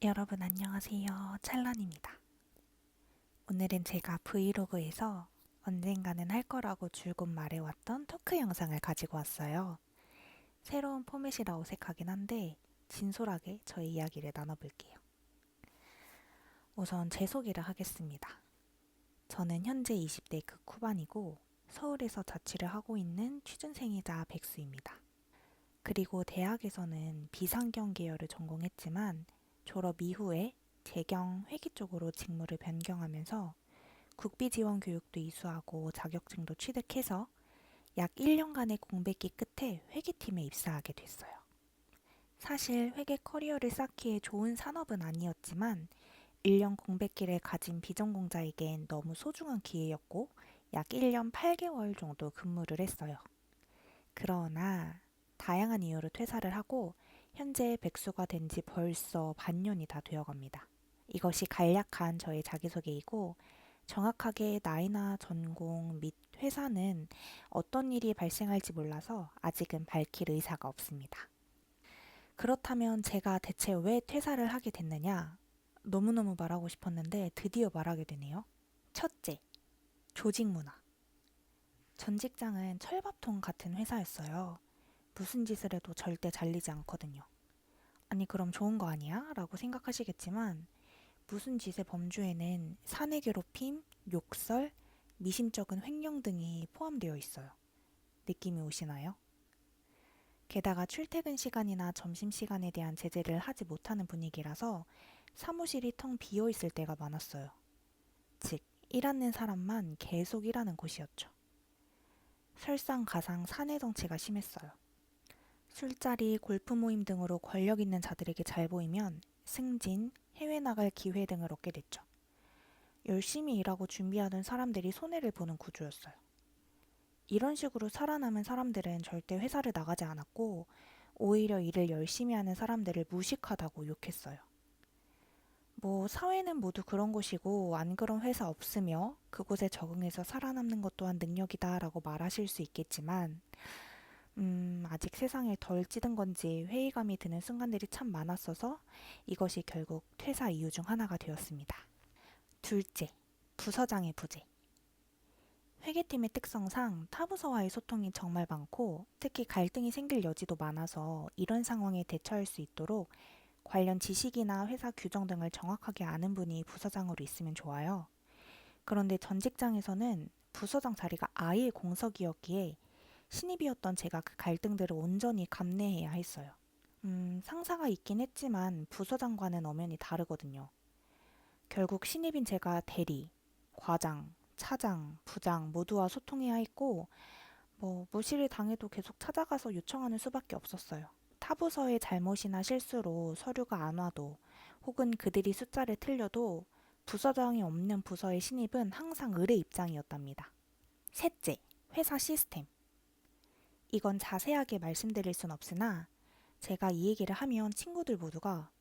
여러분 안녕하세요. 찰란입니다. 오늘은 제가 브이로그에서 언젠가는 할 거라고 줄곧 말해왔던 토크 영상을 가지고 왔어요. 새로운 포맷이라 어색하긴 한데 진솔하게 저희 이야기를 나눠볼게요. 우선 제 소개를 하겠습니다. 저는 현재 20대 극후반이고 서울에서 자취를 하고 있는 취준생이자 백수입니다. 그리고 대학에서는 비상경 계열을 전공했지만 졸업 이후에 재경 회계 쪽으로 직무를 변경하면서 국비 지원 교육도 이수하고 자격증도 취득해서 약 1년간의 공백기 끝에 회계팀에 입사하게 됐어요. 사실 회계 커리어를 쌓기에 좋은 산업은 아니었지만 1년 공백기를 가진 비전공자에겐 너무 소중한 기회였고 약 1년 8개월 정도 근무를 했어요. 그러나 다양한 이유로 퇴사를 하고 현재 백수가 된 지 벌써 반년이 다 되어갑니다. 이것이 간략한 저의 자기소개이고 정확하게 나이나 전공 및 회사는 어떤 일이 발생할지 몰라서 아직은 밝힐 의사가 없습니다. 그렇다면 제가 대체 왜 퇴사를 하게 됐느냐? 너무너무 말하고 싶었는데 드디어 말하게 되네요. 첫째, 조직 문화. 전 직장은 철밥통 같은 회사였어요. 무슨 짓을 해도 절대 잘리지 않거든요. 아니, 그럼 좋은 거 아니야? 라고 생각하시겠지만, 무슨 짓의 범주에는 사내 괴롭힘, 욕설, 미심쩍은 횡령 등이 포함되어 있어요. 느낌이 오시나요? 게다가 출퇴근 시간이나 점심시간에 대한 제재를 하지 못하는 분위기라서 사무실이 텅 비어 있을 때가 많았어요. 즉, 일하는 사람만 계속 일하는 곳이었죠. 설상가상 사내 정치가 심했어요. 술자리, 골프 모임 등으로 권력 있는 자들에게 잘 보이면 승진, 해외 나갈 기회 등을 얻게 됐죠. 열심히 일하고 준비하던 사람들이 손해를 보는 구조였어요. 이런 식으로 살아남은 사람들은 절대 회사를 나가지 않았고 오히려 일을 열심히 하는 사람들을 무식하다고 욕했어요. 뭐 사회는 모두 그런 곳이고 안 그런 회사 없으며 그곳에 적응해서 살아남는 것 또한 능력이다 라고 말하실 수 있겠지만 아직 세상에 덜 찌든 건지 회의감이 드는 순간들이 참 많았어서 이것이 결국 퇴사 이유 중 하나가 되었습니다. 둘째, 부서장의 부재. 회계팀의 특성상 타부서와의 소통이 정말 많고 특히 갈등이 생길 여지도 많아서 이런 상황에 대처할 수 있도록 관련 지식이나 회사 규정 등을 정확하게 아는 분이 부서장으로 있으면 좋아요. 그런데 전 직장에서는 부서장 자리가 아예 공석이었기에 신입이었던 제가 그 갈등들을 온전히 감내해야 했어요. 상사가 있긴 했지만 부서장과는 엄연히 다르거든요. 결국 신입인 제가 대리, 과장, 차장, 부장 모두와 소통해야 했고 무시를 당해도 계속 찾아가서 요청하는 수밖에 없었어요. 타부서의 잘못이나 실수로 서류가 안 와도 혹은 그들이 숫자를 틀려도 부서장이 없는 부서의 신입은 항상 을의 입장이었답니다. 셋째, 회사 시스템. 이건 자세하게 말씀드릴 순 없으나 제가 이 얘기를 하면 친구들 모두가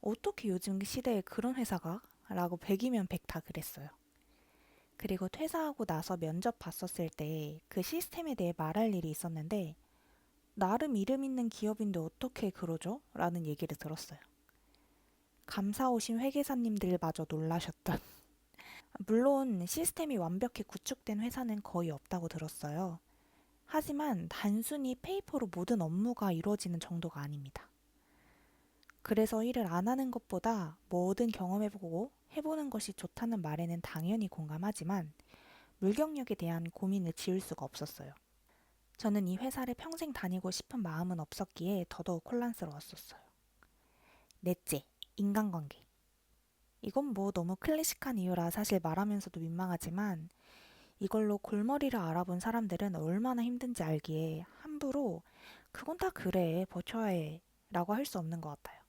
어떻게 요즘 시대에 그런 회사가? 라고 100이면 100 다 그랬어요. 그리고 퇴사하고 나서 면접 봤었을 때 그 시스템에 대해 말할 일이 있었는데 나름 이름 있는 기업인데 어떻게 그러죠? 라는 얘기를 들었어요. 감사 오신 회계사님들마저 놀라셨던. 물론 시스템이 완벽히 구축된 회사는 거의 없다고 들었어요. 하지만 단순히 페이퍼로 모든 업무가 이루어지는 정도가 아닙니다. 그래서 일을 안 하는 것보다 뭐든 경험해보고 해보는 것이 좋다는 말에는 당연히 공감하지만 물경력에 대한 고민을 지울 수가 없었어요. 저는 이 회사를 평생 다니고 싶은 마음은 없었기에 더더욱 혼란스러웠었어요. 넷째, 인간관계. 이건 너무 클래식한 이유라 사실 말하면서도 민망하지만 이걸로 골머리를 알아본 사람들은 얼마나 힘든지 알기에 함부로 그건 다 그래, 버텨야 해 라고 할 수 없는 것 같아요.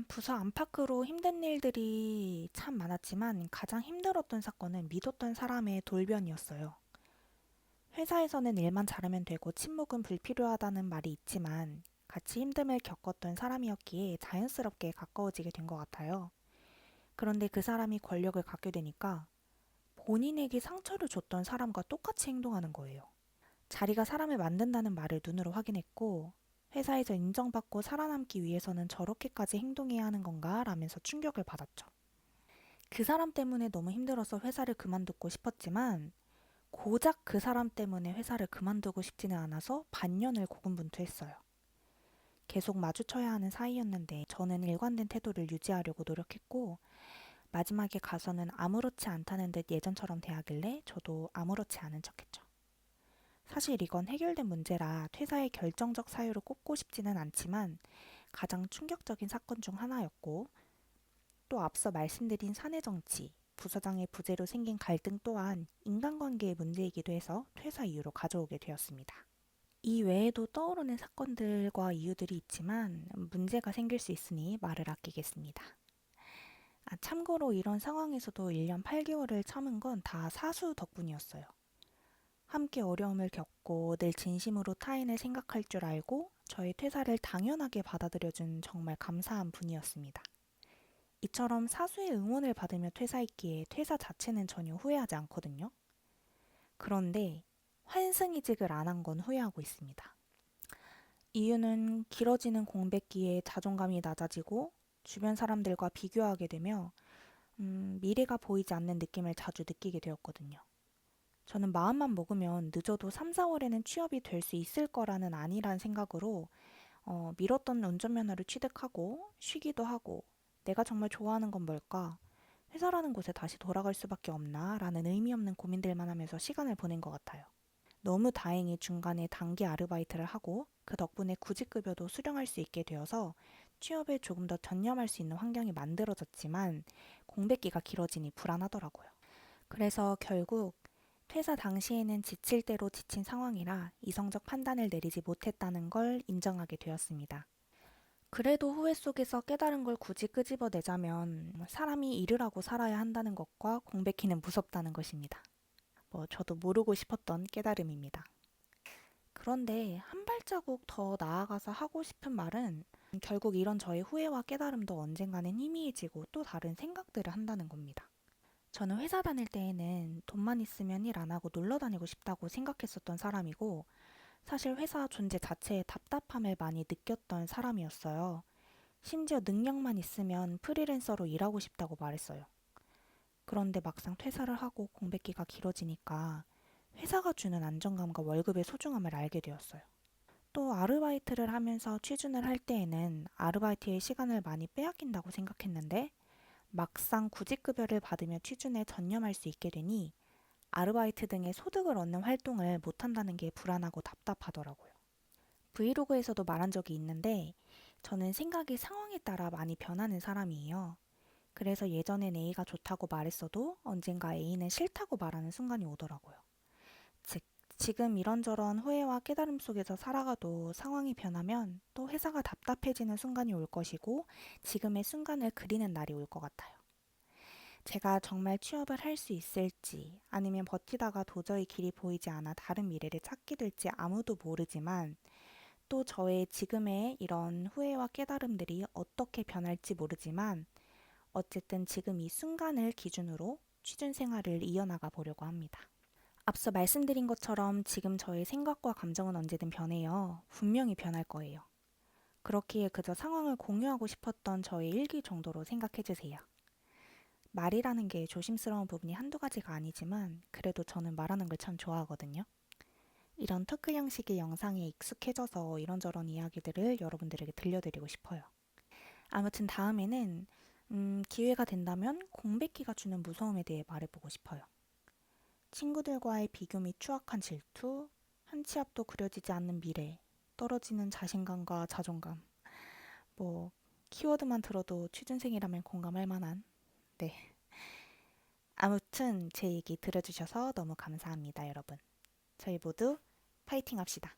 부서 안팎으로 힘든 일들이 참 많았지만 가장 힘들었던 사건은 믿었던 사람의 돌변이었어요. 회사에서는 일만 잘하면 되고 침묵은 불필요하다는 말이 있지만 같이 힘듦을 겪었던 사람이었기에 자연스럽게 가까워지게 된 것 같아요. 그런데 그 사람이 권력을 갖게 되니까 본인에게 상처를 줬던 사람과 똑같이 행동하는 거예요. 자리가 사람을 만든다는 말을 눈으로 확인했고 회사에서 인정받고 살아남기 위해서는 저렇게까지 행동해야 하는 건가? 라면서 충격을 받았죠. 그 사람 때문에 너무 힘들어서 회사를 그만두고 싶었지만 고작 그 사람 때문에 회사를 그만두고 싶지는 않아서 반년을 고군분투했어요. 계속 마주쳐야 하는 사이였는데 저는 일관된 태도를 유지하려고 노력했고 마지막에 가서는 아무렇지 않다는 듯 예전처럼 대하길래 저도 아무렇지 않은 척했죠. 사실 이건 해결된 문제라 퇴사의 결정적 사유로 꼽고 싶지는 않지만 가장 충격적인 사건 중 하나였고 또 앞서 말씀드린 사내 정치, 부서장의 부재로 생긴 갈등 또한 인간관계의 문제이기도 해서 퇴사 이유로 가져오게 되었습니다. 이 외에도 떠오르는 사건들과 이유들이 있지만 문제가 생길 수 있으니 말을 아끼겠습니다. 참고로 이런 상황에서도 1년 8개월을 참은 건 다 사수 덕분이었어요. 함께 어려움을 겪고 늘 진심으로 타인을 생각할 줄 알고 저의 퇴사를 당연하게 받아들여준 정말 감사한 분이었습니다. 이처럼 사수의 응원을 받으며 퇴사했기에 퇴사 자체는 전혀 후회하지 않거든요. 그런데 환승이직을 안 한 건 후회하고 있습니다. 이유는 길어지는 공백기에 자존감이 낮아지고 주변 사람들과 비교하게 되며 미래가 보이지 않는 느낌을 자주 느끼게 되었거든요. 저는 마음만 먹으면 늦어도 3, 4월에는 취업이 될 수 있을 거라는 안일한 생각으로 미뤘던 운전면허를 취득하고 쉬기도 하고 내가 정말 좋아하는 건 뭘까? 회사라는 곳에 다시 돌아갈 수밖에 없나? 라는 의미 없는 고민들만 하면서 시간을 보낸 것 같아요. 너무 다행히 중간에 단기 아르바이트를 하고 그 덕분에 구직급여도 수령할 수 있게 되어서 취업에 조금 더 전념할 수 있는 환경이 만들어졌지만 공백기가 길어지니 불안하더라고요. 그래서 결국 퇴사 당시에는 지칠 대로 지친 상황이라 이성적 판단을 내리지 못했다는 걸 인정하게 되었습니다. 그래도 후회 속에서 깨달은 걸 굳이 끄집어내자면 사람이 일을 하고 살아야 한다는 것과 공백기는 무섭다는 것입니다. 저도 모르고 싶었던 깨달음입니다. 그런데 한 발자국 더 나아가서 하고 싶은 말은 결국 이런 저의 후회와 깨달음도 언젠가는 희미해지고 또 다른 생각들을 한다는 겁니다. 저는 회사 다닐 때에는 돈만 있으면 일 안 하고 놀러 다니고 싶다고 생각했었던 사람이고 사실 회사 존재 자체에 답답함을 많이 느꼈던 사람이었어요. 심지어 능력만 있으면 프리랜서로 일하고 싶다고 말했어요. 그런데 막상 퇴사를 하고 공백기가 길어지니까 회사가 주는 안정감과 월급의 소중함을 알게 되었어요. 또 아르바이트를 하면서 취준을 할 때에는 아르바이트의 시간을 많이 빼앗긴다고 생각했는데 막상 구직급여를 받으며 취준에 전념할 수 있게 되니 아르바이트 등의 소득을 얻는 활동을 못한다는 게 불안하고 답답하더라고요. 브이로그에서도 말한 적이 있는데 저는 생각이 상황에 따라 많이 변하는 사람이에요. 그래서 예전엔 A가 좋다고 말했어도 언젠가 A는 싫다고 말하는 순간이 오더라고요. 즉, 지금 이런저런 후회와 깨달음 속에서 살아가도 상황이 변하면 또 회사가 답답해지는 순간이 올 것이고 지금의 순간을 그리는 날이 올 것 같아요. 제가 정말 취업을 할 수 있을지 아니면 버티다가 도저히 길이 보이지 않아 다른 미래를 찾게 될지 아무도 모르지만 또 저의 지금의 이런 후회와 깨달음들이 어떻게 변할지 모르지만 어쨌든 지금 이 순간을 기준으로 취준 생활을 이어나가 보려고 합니다. 앞서 말씀드린 것처럼 지금 저의 생각과 감정은 언제든 변해요. 분명히 변할 거예요. 그렇기에 그저 상황을 공유하고 싶었던 저의 일기 정도로 생각해 주세요. 말이라는 게 조심스러운 부분이 한두 가지가 아니지만 그래도 저는 말하는 걸 참 좋아하거든요. 이런 토크 형식의 영상에 익숙해져서 이런저런 이야기들을 여러분들에게 들려드리고 싶어요. 아무튼 다음에는 기회가 된다면 공백기가 주는 무서움에 대해 말해보고 싶어요. 친구들과의 비교 및 추악한 질투, 한 치 앞도 그려지지 않는 미래, 떨어지는 자신감과 자존감. 뭐 키워드만 들어도 취준생이라면 공감할 만한. 네. 아무튼 제 얘기 들어주셔서 너무 감사합니다, 여러분. 저희 모두 파이팅 합시다.